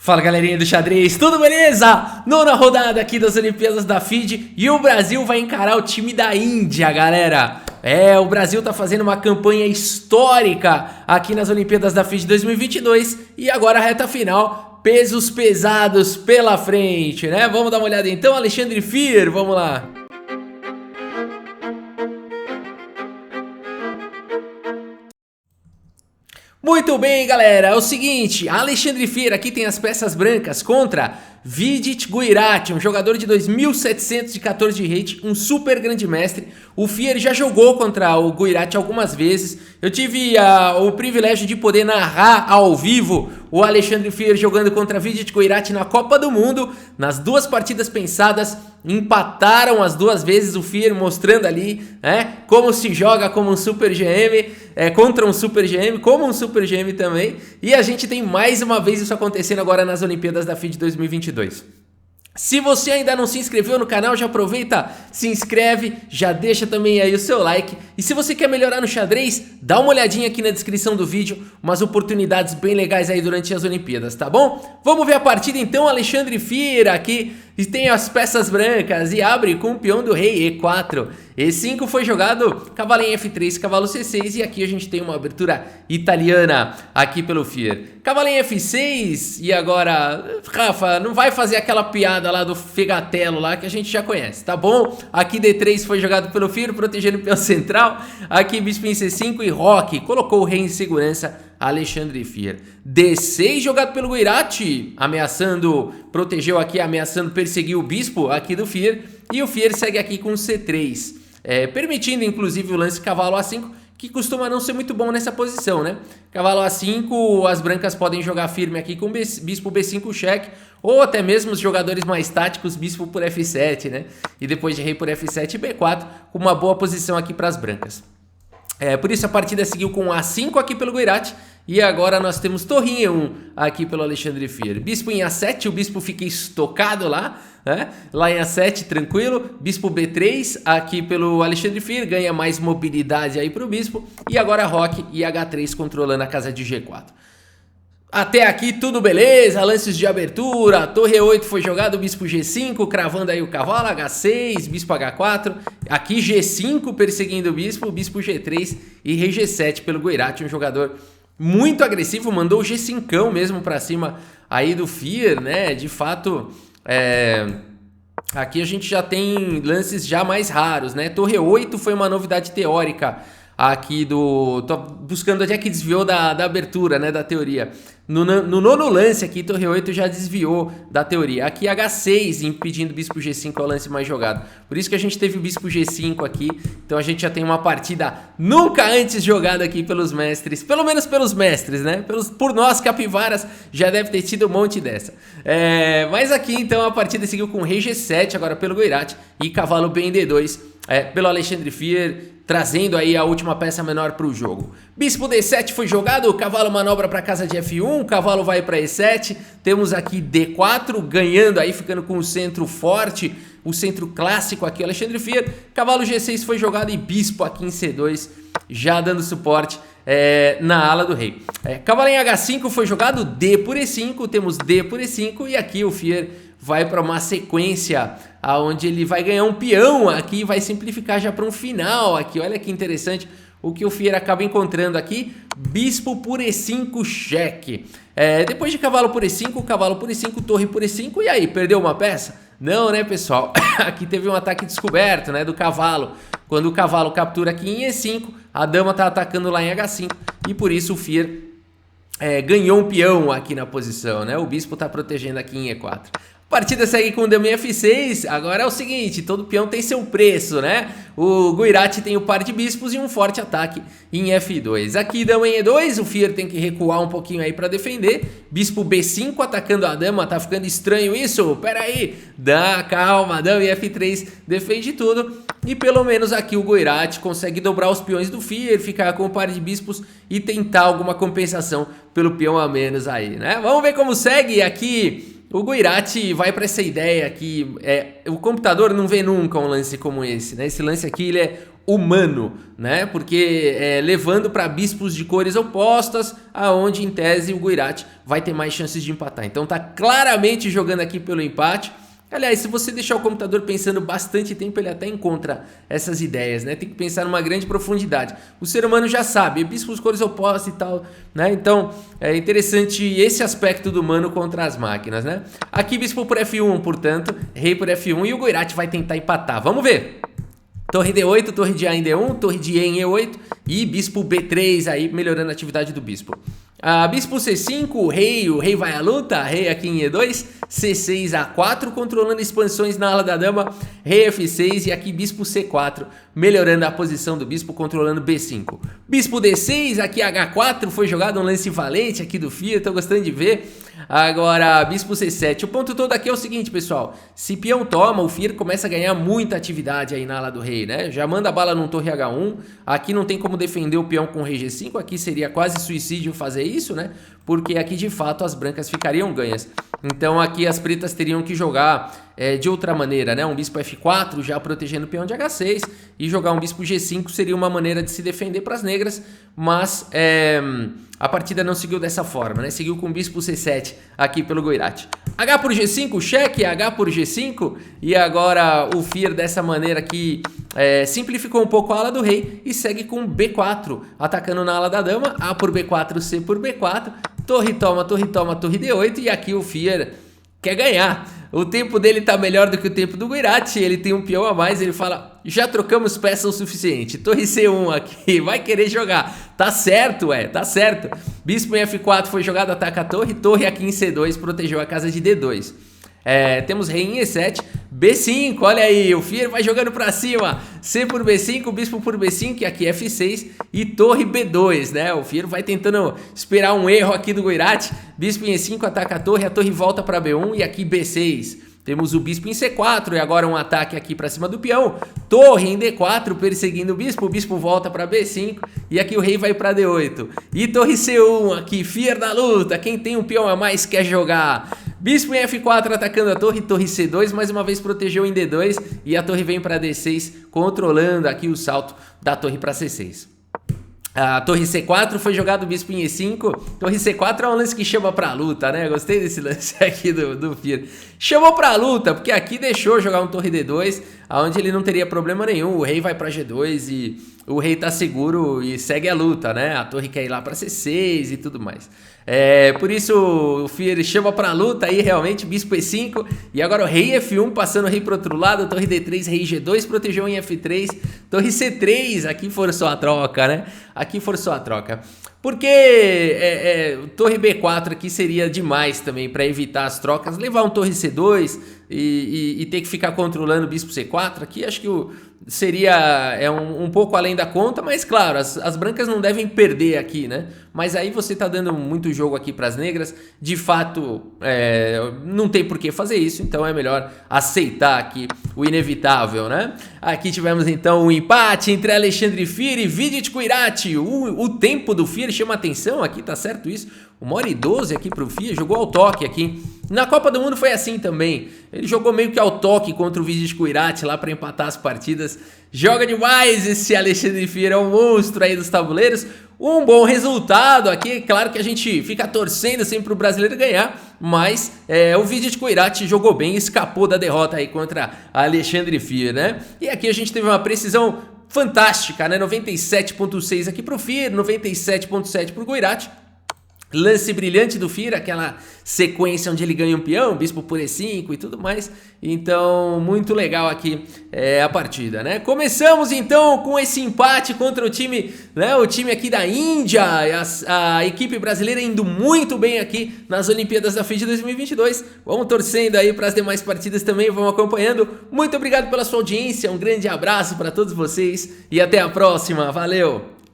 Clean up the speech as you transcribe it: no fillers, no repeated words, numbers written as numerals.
Fala galerinha do xadrez, tudo beleza? Nona rodada aqui das Olimpíadas da FIDE e o Brasil vai encarar o time da Índia, galera. O Brasil tá fazendo uma campanha histórica aqui nas Olimpíadas da FIDE 2022 e agora a reta final, pesos pesados pela frente, né? Vamos dar uma olhada então, Alexandre Fier, vamos lá. Muito bem, galera, é o seguinte, Alexandre Fier aqui tem as peças brancas contra Vidit Gujarati, um jogador de 2.714 de rate, um super grande mestre. O Fier já jogou contra o Gujarati algumas vezes, eu tive o privilégio de poder narrar ao vivo o Alexandre Fier jogando contra Vidit Gujarati na Copa do Mundo. Nas duas partidas pensadas, empataram as duas vezes, o Fier mostrando ali como se joga como um super GM, contra um super GM, como um super GM também. E a gente tem mais uma vez isso acontecendo agora nas Olimpíadas da FIDE 2022. Se você ainda não se inscreveu no canal, já aproveita, se inscreve, já deixa também aí o seu like. E se você quer melhorar no xadrez, dá uma olhadinha aqui na descrição do vídeo, umas oportunidades bem legais aí durante as Olimpíadas, tá bom? Vamos ver a partida então, Alexandre Fier aqui, e tem as peças brancas e abre com o peão do rei E4. E5 foi jogado, cavalo em F3, cavalo C6 e aqui a gente tem uma abertura italiana aqui pelo Fier. Cavalo em F6 e agora, Rafa, não vai fazer aquela piada lá do Fegatelo lá que a gente já conhece, tá bom? Aqui D3 foi jogado pelo Fier, protegendo o peão central. Aqui bispo em C5 e Roque colocou o rei em segurança, Alexandre Fier. D6 jogado pelo Gujarati, ameaçando, protegeu aqui, ameaçando perseguir o bispo aqui do Fier. E o Fier segue aqui com C3. Permitindo inclusive o lance cavalo A5, que costuma não ser muito bom nessa posição, né? Cavalo A5, as brancas podem jogar firme aqui com bispo B5 cheque, ou até mesmo os jogadores mais táticos, bispo por F7, né? E depois de rei por F7 e B4, com uma boa posição aqui para as brancas. Por isso a partida seguiu com A5 aqui pelo Gujarati. E agora nós temos torre em E1 aqui pelo Alexandre Fier. Bispo em A7, o bispo fica estocado lá, né? Lá em A7, tranquilo. Bispo B3 aqui pelo Alexandre Fier, ganha mais mobilidade aí para o bispo. E agora Roque e H3 controlando a casa de G4. Até aqui tudo beleza, lances de abertura, torre E8 foi jogado, bispo G5, cravando aí o cavalo, H6, bispo H4, aqui G5 perseguindo o bispo G3 e rei G7 pelo Gujarati, um jogador muito agressivo, mandou o G5 mesmo pra cima aí do Fier, né? De fato, aqui a gente já tem lances já mais raros, né? Torre 8 foi uma novidade teórica aqui do... Tô buscando onde é que desviou da abertura, né? Da teoria. No nono lance aqui, torre 8 já desviou da teoria. Aqui H6 impedindo o bispo G5 ao lance mais jogado. Por isso que a gente teve o bispo G5 aqui. Então a gente já tem uma partida nunca antes jogada aqui pelos mestres. Pelo menos pelos mestres, né? Por nós capivaras já deve ter tido um monte dessa. Mas aqui então a partida seguiu com rei G7 agora pelo Gujarati e cavalo B em D2 pelo Alexandre Fier, trazendo aí a última peça menor para o jogo. Bispo D7 foi jogado, cavalo manobra para casa de F1, cavalo vai para E7, temos aqui D4 ganhando aí, ficando com o centro forte, o centro clássico aqui, Alexandre Fier. Cavalo G6 foi jogado e bispo aqui em C2, já dando suporte na ala do rei. Cavalo em H5 foi jogado, D por E5, temos D por E5 e aqui o Fier vai para uma sequência onde ele vai ganhar um peão aqui e vai simplificar já para um final aqui. Olha que interessante o que o Fier acaba encontrando aqui. Bispo por E5 cheque. Depois de cavalo por E5, torre por E5. E aí, perdeu uma peça? Não, né, pessoal? Aqui teve um ataque descoberto, né, do cavalo. Quando o cavalo captura aqui em E5, a dama está atacando lá em H5 e por isso o Fier ganhou um peão aqui na posição, né? O bispo está protegendo aqui em E4. Partida segue com dama em F6, agora é o seguinte, todo peão tem seu preço, né? O Gujarati tem o par de bispos e um forte ataque em F2. Aqui dama em E2, o Fier tem que recuar um pouquinho aí para defender. Bispo B5 atacando a dama, tá ficando estranho isso? Pera aí, calma, dama em F3 defende tudo. E pelo menos aqui o Gujarati consegue dobrar os peões do Fier, ficar com o par de bispos e tentar alguma compensação pelo peão a menos aí, né? Vamos ver como segue aqui. O Gujarati vai para essa ideia que o computador não vê nunca um lance como esse, né? Esse lance aqui ele é humano, né? Porque levando para bispos de cores opostas, aonde em tese o Guiraty vai ter mais chances de empatar. Então tá claramente jogando aqui pelo empate. Aliás, se você deixar o computador pensando bastante tempo, ele até encontra essas ideias, né? Tem que pensar numa grande profundidade. O ser humano já sabe, bispos cores opostas e tal, né? Então, é interessante esse aspecto do humano contra as máquinas, né? Aqui, bispo por F1, portanto, rei por F1 e o Guiraty vai tentar empatar. Vamos ver! Torre D8, torre de A em D1, torre de E em E8 e bispo B3 aí, melhorando a atividade do bispo. Bispo C5, o rei vai à luta, rei aqui em E2, C6 A4, controlando expansões na ala da dama, rei F6 e aqui bispo C4, melhorando a posição do bispo, controlando B5. Bispo D6, aqui H4, foi jogado um lance valente aqui do Fia, tô gostando de ver. Agora, bispo C7, o ponto todo aqui é o seguinte, pessoal, se peão toma, o Fir começa a ganhar muita atividade aí na ala do rei, né? Já manda bala num torre H1, aqui não tem como defender o peão com rei G5, aqui seria quase suicídio fazer isso, né? Porque aqui de fato as brancas ficariam ganhas. Então aqui as pretas teriam que jogar de outra maneira, né? Um bispo F4 já protegendo o peão de H6 e jogar um bispo G5 seria uma maneira de se defender para as negras, mas a partida não seguiu dessa forma, né? Seguiu com o bispo C7 aqui pelo Guiraty. H por G5, cheque, H por G5 e agora o Fir dessa maneira aqui simplificou um pouco a ala do rei e segue com B4, atacando na ala da dama, A por B4, C por B4, torre toma, torre D8 e aqui o Fir quer ganhar. O tempo dele tá melhor do que o tempo do Guiraty, ele tem um peão a mais, ele fala, já trocamos peça o suficiente, torre C1 aqui, vai querer jogar, tá certo, tá certo. Bispo em F4 foi jogado, ataca a torre, torre aqui em C2, protegeu a casa de D2. Temos rei em E7, B5, olha aí, o Fir vai jogando pra cima, C por B5, bispo por B5, e aqui F6 e torre B2, né? O Fir vai tentando esperar um erro aqui do Guiraty, bispo em E5, ataca a torre volta pra B1 e aqui B6. Temos o bispo em C4 e agora um ataque aqui pra cima do peão, torre em D4 perseguindo o bispo volta pra B5 e aqui o rei vai pra D8. E torre C1 aqui, Fir da luta, quem tem um peão a mais quer jogar. Bispo em F4 atacando a torre C2, mais uma vez protegeu em D2 e a torre vem para D6, controlando aqui o salto da torre para C6. A torre C4 foi jogado o bispo em E5, torre C4 é um lance que chama pra luta, né? Gostei desse lance aqui do Fir. Chamou pra luta, porque aqui deixou jogar um torre D2, onde ele não teria problema nenhum, o rei vai pra G2 e o rei tá seguro e segue a luta, né? A torre quer ir lá pra C6 e tudo mais. Por isso o Fir chama pra luta aí realmente, bispo E5 e agora o rei F1 passando o rei pro outro lado, torre D3, rei G2, protegeu em F3, torre C3, aqui forçou a troca, né? Aqui forçou a troca. Porque torre B4 aqui seria demais também para evitar as trocas, levar um torre C2 e ter que ficar controlando o bispo C4 aqui, acho que seria um pouco além da conta, mas claro, as brancas não devem perder aqui, né? Mas aí você tá dando muito jogo aqui para as negras, de fato não tem por que fazer isso, então é melhor aceitar aqui o inevitável, né? Aqui tivemos então um empate entre Alexandre Fir e Vidit Guiraty. O tempo do Fir chama atenção aqui, tá certo isso? 1h12 aqui pro Fir, jogou ao toque aqui. Na Copa do Mundo foi assim também. Ele jogou meio que ao toque contra o Vidit Guiraty lá para empatar as partidas. Joga demais esse Alexandre Fir, é um monstro aí dos tabuleiros. Um bom resultado aqui, claro que a gente fica torcendo sempre pro brasileiro ganhar, mas o Vidit Guiraty jogou bem e escapou da derrota aí contra Alexandre Fir, né? E aqui a gente teve uma precisão fantástica, né? 97.6 aqui pro Fir, 97.7 pro Guiraty. Lance brilhante do Fir, aquela sequência onde ele ganha um peão, bispo por E5 e tudo mais. Então, muito legal aqui a partida, né? Começamos então com esse empate contra o time, né? O time aqui da Índia, a equipe brasileira indo muito bem aqui nas Olimpíadas da FIDE 2022. Vamos torcendo aí para as demais partidas também, vamos acompanhando. Muito obrigado pela sua audiência, um grande abraço para todos vocês e até a próxima, valeu!